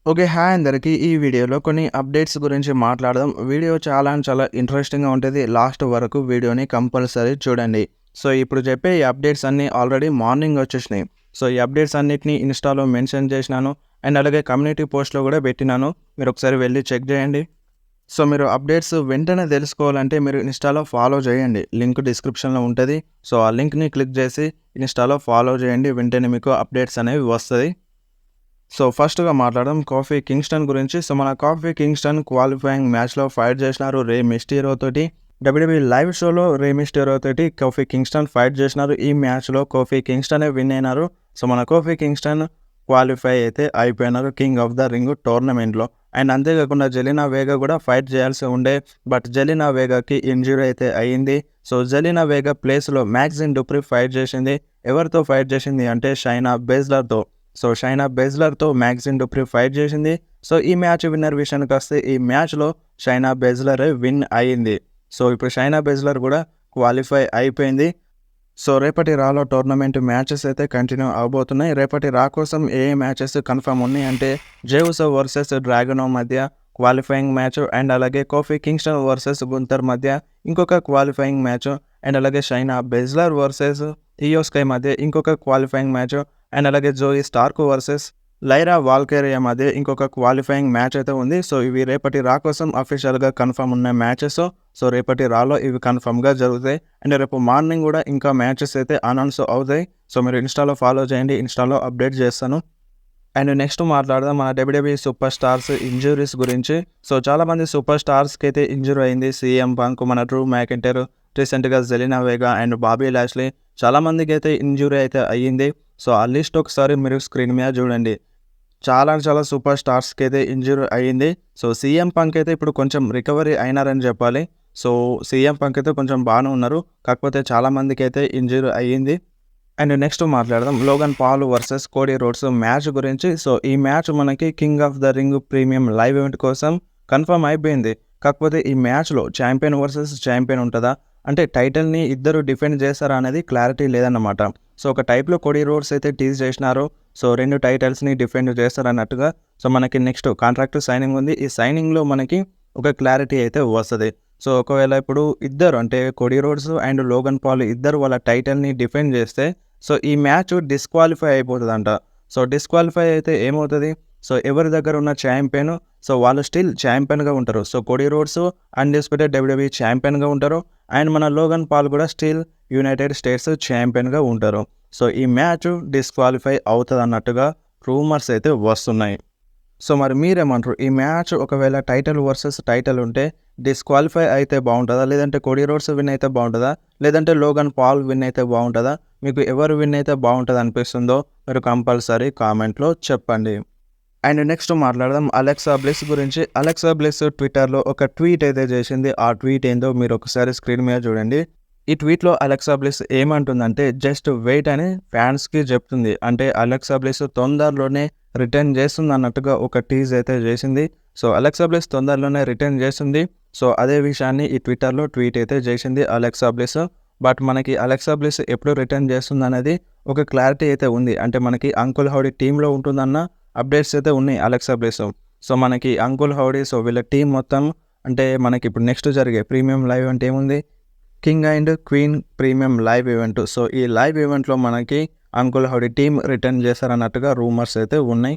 Okay. Hi అందరికి. ఈ వీడియోలో కొన్ని అప్డేట్స్ గురించి మాట్లాడదాం. వీడియో చాలా ఇంట్రెస్టింగ్‌గా ఉంటది. లాస్ట్ వరకు వీడియోని కంపల్సరీ చూడండి. సో, ఇప్పుడు చెప్పే ఈ అప్డేట్స్ అన్నీ ఆల్రెడీ మార్నింగ్ వచ్చేసినాయి. సో, ఈ అప్డేట్స్ అన్నిటిని ఇన్‌స్టాలో మెన్షన్ చేసినాను. అండ్ అలాగే కమ్యూనిటీ పోస్ట్‌లో కూడా పెట్టినాను. మీరు ఒకసారి వెళ్లి చెక్ చేయండి. సో, మీరు అప్డేట్స్ వెంటనే తెలుసుకోవాలంటే మీరు ఇన్‌స్టాలో ఫాలో చేయండి. లింక్ డిస్క్రిప్షన్‌లో ఉంటది. సో, ఆ లింక్‌ని క్లిక్ చేసి ఇన్‌స్టాలో ఫాలో చేయండి. వెంటనే మీకు అప్డేట్స్ అనేవి వస్తది. సో, ఫస్ట్‌గా మాట్లాడదాం కోఫీ కింగ్‌స్టన్ గురించి. సో, మన కోఫీ కింగ్‌స్టన్ క్వాలిఫైయింగ్ మ్యాచ్‌లో ఫైట్ చేసినారు రే మిస్టీరియో తోటి. డబ్ల్యూడబ్ల్యూఈ లైవ్ షోలో రే మిస్టీరియో తోటి కోఫీ కింగ్‌స్టన్ ఫైట్ చేసినారు. ఈ మ్యాచ్‌లో కోఫీ కింగ్‌స్టనే విన్ అయినారు. సో, మన కోఫీ కింగ్‌స్టన్ క్వాలిఫై అయితే అయిపోయినారు కింగ్ ఆఫ్ ద రింగ్ టోర్నమెంట్‌లో. అండ్ అంతేకాకుండా జెలినా వేగా కూడా ఫైట్ చేయాల్సి ఉండే. బట్ జెలినా వేగాకి ఇంజ్యూరీ అయితే అయింది. సో, జెలినా వేగా ప్లేస్‌లో మ్యాగ్జిన్ డుప్రి ఫైట్ చేసింది. ఎవరితో ఫైట్ చేసింది అంటే షైనా బెజ్లర్‌తో. సో, షైనా బెజ్లర్‌తో మ్యాగ్జిన్ డుప్రి ఫైట్ చేసింది. సో, ఈ మ్యాచ్ విన్నర్ విషయానికొస్తే ఈ మ్యాచ్‌లో షైనా బెజ్లరే విన్ అయింది. సో, ఇప్పుడు షైనా బెజ్లర్ కూడా క్వాలిఫై అయిపోయింది. సో, రేపటి రాలో టోర్నమెంట్ మ్యాచెస్ అయితే కంటిన్యూ అవ్వబోతున్నాయి. రేపటి రా కోసం ఏ మ్యాచెస్ కన్ఫర్మ్ ఉన్నాయి అంటే జేవుసో వర్సెస్ డ్రాగనో మధ్య క్వాలిఫైయింగ్ మ్యాచ్ అండ్ అలాగే కోఫీ కింగ్‌స్టన్ వర్సెస్ గుంతర్ మధ్య ఇంకొక క్వాలిఫైయింగ్ మ్యాచ్ అండ్ అలాగే షైనా బెజ్లర్ వర్సెస్ ఇయో స్కై మధ్య ఇంకొక క్వాలిఫైయింగ్ మ్యాచ్ అండ్ అలాగే జోయి స్టార్క్ వర్సెస్ లైరా వాల్కేరియా మధ్య ఇంకొక క్వాలిఫైయింగ్ మ్యాచ్ అయితే ఉంది. సో, ఇవి రేపటి రా కోసం అఫీషియల్‌గా కన్ఫర్మ్ ఉన్న మ్యాచెస్. సో, రేపటి రాలో ఇవి కన్ఫర్మ్‌గా జరుగుతాయి. అండ్ రేపు మార్నింగ్ కూడా ఇంకా మ్యాచెస్ అయితే అనౌన్స్ అవుతాయి. సో, మీరు ఇన్‌స్టాలో ఫాలో చేయండి. ఇన్‌స్టాలో అప్డేట్ చేస్తాను. అండ్ నెక్స్ట్ మాట్లాడదాం మన డబ్ల్యూడబ్ల్యూఈ సూపర్ స్టార్స్ ఇంజ్యూరీస్ గురించి. సో, చాలామంది సూపర్ స్టార్స్‌కి అయితే ఇంజ్యూరీ అయింది. సీఎం పంక్, మన డ్రూ మ్యాకింటైర్, రీసెంట్‌గా జెలినా వేగా అండ్ బాబీ లాష్లీ చాలామందికైతే ఇంజ్యూరీ అయితే అయ్యింది. సో, ఆ లిస్ట్ ఒకసారి మీరు స్క్రీన్ మీద చూడండి. చాలా సూపర్ స్టార్స్‌కైతే ఇంజ్యూరీ అయ్యింది. సో, సీఎం పంక్ అయితే ఇప్పుడు కొంచెం రికవరీ అయినారని చెప్పాలి. సో, సీఎం పంక్ అయితే కొంచెం బాగానే ఉన్నారు. కాకపోతే చాలామందికైతే ఇంజ్యూరీ అయ్యింది. అండ్ నెక్స్ట్ మాట్లాడదాం Logan Paul versus Cody Rhodes match గురించి. సో, ఈ మ్యాచ్ మనకి king of the ring premium live event కోసం కన్ఫర్మ్ అయిపోయింది. కాకపోతే ఈ మ్యాచ్‌లో ఛాంపియన్ వర్సెస్ ఛాంపియన్ ఉంటదా? అంటే టైటిల్‌ని ఇద్దరు డిఫెండ్ చేస్తారా అనేది క్లారిటీ లేదన్నమాట. సో, ఒక టైప్‌లో కోడీ రోడ్స్ అయితే టీజ్ చేసినారు. సో, 2 టైటిల్స్‌ని డిఫెండ్ చేస్తారన్నట్టుగా. సో, మనకి నెక్స్ట్ కాంట్రాక్ట్ సైనింగ్ ఉంది. ఈ సైనింగ్‌లో మనకి ఒక క్లారిటీ అయితే వస్తది. సో, ఒకవేళ ఇప్పుడు ఇద్దరు అంటే Cody Rhodes and Logan Paul ఇద్దరు వాళ్ళ టైటిల్‌ని డిఫెండ్ చేస్తే సో, ఈ మ్యాచ్ డిస్‌క్వాలిఫై అయిపోతదంట. సో, డిస్‌క్వాలిఫై అయితే ఏమవుతది? సో, ఎవరి దగ్గర ఉన్న ఛాంపియన్ సో, వాళ్ళు స్టిల్ ఛాంపియన్‌గా ఉంటారు. So, Cody Rhodes undisputed WWE ఛాంపియన్‌గా ఉంటారు. అండ్ మన లోగన్ పాల్ కూడా స్టిల్ యునైటెడ్ స్టేట్స్ ఛాంపియన్‌గా ఉంటారు. సో, ఈ మ్యాచ్ డిస్‌క్వాలిఫై అవుతదన్నట్టుగా రూమర్స్ అయితే వస్తున్నాయి. సో, మరి మీరేమంటారు? ఈ మ్యాచ్ ఒకవేళ టైటిల్ వర్సెస్ టైటిల్ ఉంటే డిస్‌క్వాలిఫై అయితే బావుంటదా? లేదంటే కోడీ రోడ్స్ విన్ అయితే బావుంటదా? లేదంటే లోగన్ పాల్ విన్ అయితే బావుంటదా? మీకు ఎవరు విన్ అయితే బావుంటదనిపిస్తుందో మీరు కంపల్సరీ కామెంట్‌లో చెప్పండి. అండ్ నెక్స్ట్ మాట్లాడదాం అలెక్సా బ్లిస్ గురించి. అలెక్సా బ్లిస్ ట్విట్టర్‌లో ఒక ట్వీట్ అయితే చేసింది. ఆ ట్వీట్ ఏందో మీరు ఒకసారి స్క్రీన్ మీద చూడండి. ఈ ట్వీట్‌లో అలెక్సా బ్లిస్ ఏమంటుందంటే జస్ట్ వెయిట్ అని ఫ్యాన్స్‌కి చెప్తుంది. అంటే అలెక్సా బ్లిస్ తొందరలోనే రిటర్న్ చేస్తుందన్నట్టుగా ఒక టీజ్ అయితే చేసింది. సో, అలెక్సా బ్లిస్ తొందరలోనే రిటర్న్ చేస్తుంది. సో, అదే విషయాన్ని ఈ ట్విట్టర్‌లో ట్వీట్ అయితే చేసింది అలెక్సా బ్లిస్. బట్ మనకి అలెక్సా బ్లిస్ ఎప్పుడు రిటర్న్ చేస్తుందనేది ఒక క్లారిటీ అయితే ఉంది. అంటే మనకి అంకుల్ హౌడీ టీమ్‌లో ఉంటుందన్న అప్డేట్స్ అయితే ఉన్నాయి అలెక్సా బ్లిస్. సో, మనకి అంకుల్ హౌడీ సో, వీళ్ళ టీమ్ మొత్తం అంటే మనకిప్పుడు నెక్స్ట్ జరిగే ప్రీమియం లైవ్ అంటే ఏముంది? King and queen premium live event. So, ఈ లైవ్ ఈవెంట్‌లో మనకి అంకుల్ హౌడీ టీమ్ రిటర్న్ చేశారన్నట్టుగా రూమర్స్ అయితే ఉన్నాయి.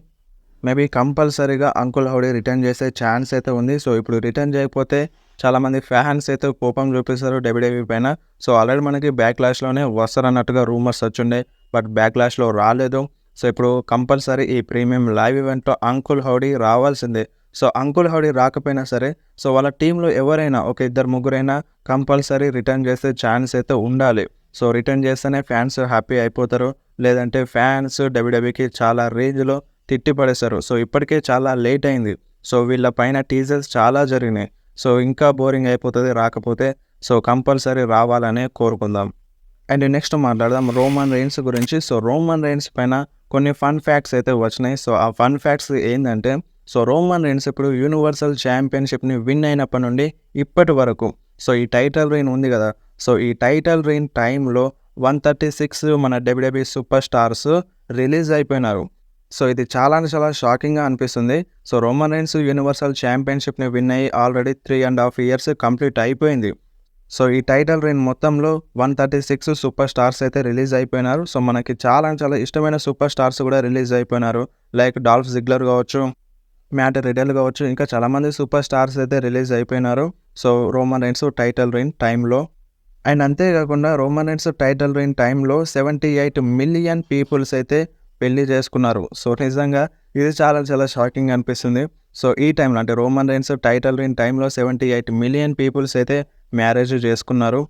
మేబీ కంపల్సరీగా అంకుల్ హౌడీ రిటర్న్ చేసే ఛాన్స్ అయితే ఉంది. సో, ఇప్పుడు రిటర్న్ చేయకపోతే చాలామంది ఫ్యాన్స్ అయితే కోపం చూపిస్తారు డబ్ల్యూడబ్ల్యూఈ పైన. సో, ఆల్రెడీ మనకి బ్యాక్‌లాష్‌లోనే వస్తారన్నట్టుగా రూమర్స్ వచ్చుండే. బట్ బ్యాక్‌లాష్‌లో రాలేదు. సో, ఇప్పుడు కంపల్సరీ ఈ ప్రీమియం లైవ్ ఈవెంట్‌లో అంకుల్ హౌడీ రావాల్సిందే. సో, అంకుల్ హౌడీ రాకపోయినా సరే సో, వాళ్ళ టీమ్‌లో ఎవరైనా ఒక ఇద్దరు ముగ్గురైనా కంపల్సరీ రిటర్న్ చేసే ఛాన్స్ అయితే ఉండాలి. సో, రిటర్న్ చేస్తేనే ఫ్యాన్స్ హ్యాపీ అయిపోతారు. లేదంటే ఫ్యాన్స్ డబ్ల్యూడబ్ల్యూఈకి చాలా రేంజ్‌లో తిట్టి పడేశారు. సో, ఇప్పటికే చాలా లేట్ అయింది. సో, వీళ్ళ పైన టీజర్స్ చాలా జరిగినాయి. సో, ఇంకా బోరింగ్ అయిపోతది రాకపోతే. సో, కంపల్సరీ రావాలనే కోరుకుందాం. అండ్ నెక్స్ట్ మాట్లాడదాం రోమన్ రెయిన్స్ గురించి. సో, రోమన్ రెయిన్స్ పైన కొన్ని ఫన్ ఫ్యాక్ట్స్ అయితే వచ్చినాయి. సో, ఆ ఫన్ ఫ్యాక్ట్స్ ఏందంటే సో, రోమన్ రెయిన్స్ ఇప్పుడు యూనివర్సల్ ఛాంపియన్‌షిప్‌ని విన్ అయినప్పటి నుండి ఇప్పటి వరకు సో, ఈ టైటిల్ రెయిన్ ఉంది గదా! సో, ఈ టైటిల్ రెయిన్ టైంలో 136 మన డబ్ల్యూడబ్ల్యూఈ సూపర్ స్టార్స్ రిలీజ్ అయిపోయినారు. సో ఇది చాలా అంటే చాలా షాకింగ్‌గా అనిపిస్తుంది. సో రోమన్ రైన్స్ యూనివర్సల్ ఛాంపియన్‌షిప్‌ని విన్ అయ్యి ఆల్రెడీ 3½ ఇయర్స్ కంప్లీట్ అయిపోయింది. సో ఈ టైటిల్ రీన్ మొత్తంలో 136 సూపర్ స్టార్స్ అయితే రిలీజ్ అయిపోయినారు. సో మనకి చాలా అంటే చాలా ఇష్టమైన సూపర్ స్టార్స్ కూడా రిలీజ్ అయిపోయినారు. లైక్ డాల్ఫ్ జిగ్లర్ కావచ్చు, మ్యాట్ రిడల్ కావచ్చు, ఇంకా చాలామంది సూపర్ స్టార్స్ అయితే రిలీజ్ అయిపోయినారు. So Roman Reigns title reign టైంలో. అండ్ అంతేకాకుండా రోమన్ రైన్స్ టైటిల్ రీన్ టైంలో 78 మిలియన్ పీపుల్స్ అయితే పెళ్లి చేసుకున్నారు. సో నిజంగా ఇది చాలా చాలా షాకింగ్ అనిపిస్తుంది. సో ఈ టైంలో అంటే రోమన్ రైన్స్ టైటిల్ రీన్ టైంలో 78 మిలియన్ పీపుల్స్ అయితే మ్యారేజ్ చేసుకున్నారు.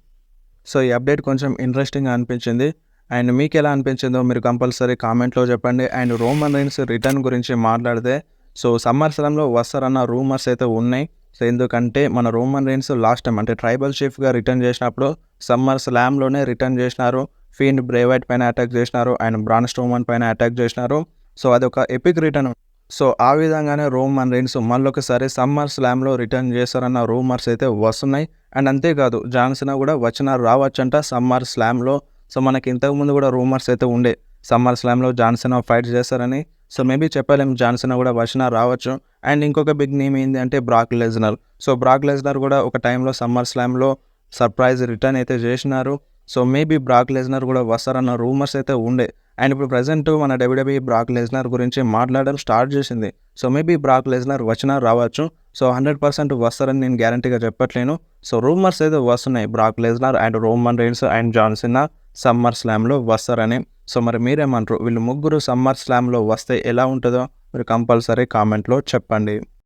సో ఈ అప్డేట్ కొంచెం ఇంట్రెస్టింగ్‌గా అనిపించింది. అండ్ మీకెలా అనిపించిందో మీరు కంపల్సరీ కామెంట్‌లో చెప్పండి. అండ్ రోమన్ రైన్స్ రిటర్న్ గురించి మాట్లాడితే సో సమ్మర్ స్లామ్‌లో వస్తారన్న రూమర్స్ అయితే ఉన్నాయి. సో ఎందుకంటే మన రోమన్ రైన్స్ లాస్ట్ టైం అంటే ట్రైబల్ చీఫ్‌గా రిటర్న్ చేసినప్పుడు సమ్మర్ స్లామ్‌లోనే రిటర్న్ చేసినారు. ఫిండ్ బ్రే వైట్ పైన అటాక్ చేసినారు. అండ్ బ్రాన్ స్ట్రోమన్ పైన అటాక్ చేసినారు. సో అదొక ఎపిక్ రిటర్న్. సో ఆ విధంగానే రోమన్ రైన్స్ మళ్ళొకసారి సమ్మర్ స్లామ్‌లో రిటర్న్ చేస్తారన్న రూమర్స్ అయితే వస్తున్నాయి. అండ్ అంతేకాదు జాన్ సీనా కూడా రావచ్చంట సమ్మర్ స్లామ్‌లో. సో మనకి ఇంతకుముందు కూడా రూమర్స్ అయితే ఉండే సమ్మర్ స్లామ్‌లో జాన్ సీనా ఫైట్ చేస్తారని. సో మేబీ చెప్పలేం, జాన్ సీనా కూడా రావచ్చు. అండ్ ఇంకొక బిగ్ నేమ్ ఏంది అంటే Brock Lesnar. So Brock Lesnar కూడా ఒక టైంలో సమ్మర్ స్లామ్‌లో సర్ప్రైజ్ రిటర్న్ అయితే చేసినారు. సో మేబీ బ్రాక్ లెస్నర్ కూడా వస్తారన్న రూమర్స్ అయితే ఉండే. అండ్ ఇప్పుడు ప్రెజెంట్ మన డబ్ల్యూడబ్ల్యూఈ బ్రాక్ లెస్నర్ గురించి మాట్లాడడం స్టార్ట్ చేసింది. సో మేబీ బ్రాక్ లెస్నర్ రావచ్చు. సో 100% వస్తారని నేను గ్యారంటీగా చెప్పట్లేను. సో రూమర్స్ అయితే వస్తున్నాయి Brock Lesnar and Roman Reigns and John Cena summer స్లామ్‌లో వస్తారని. సో మరి మీరేమంటారు? వీళ్ళు ముగ్గురు సమ్మర్ స్లామ్‌లో వస్తే ఎలా ఉంటుందో మీరు కంపల్సరీ కామెంట్‌లో చెప్పండి.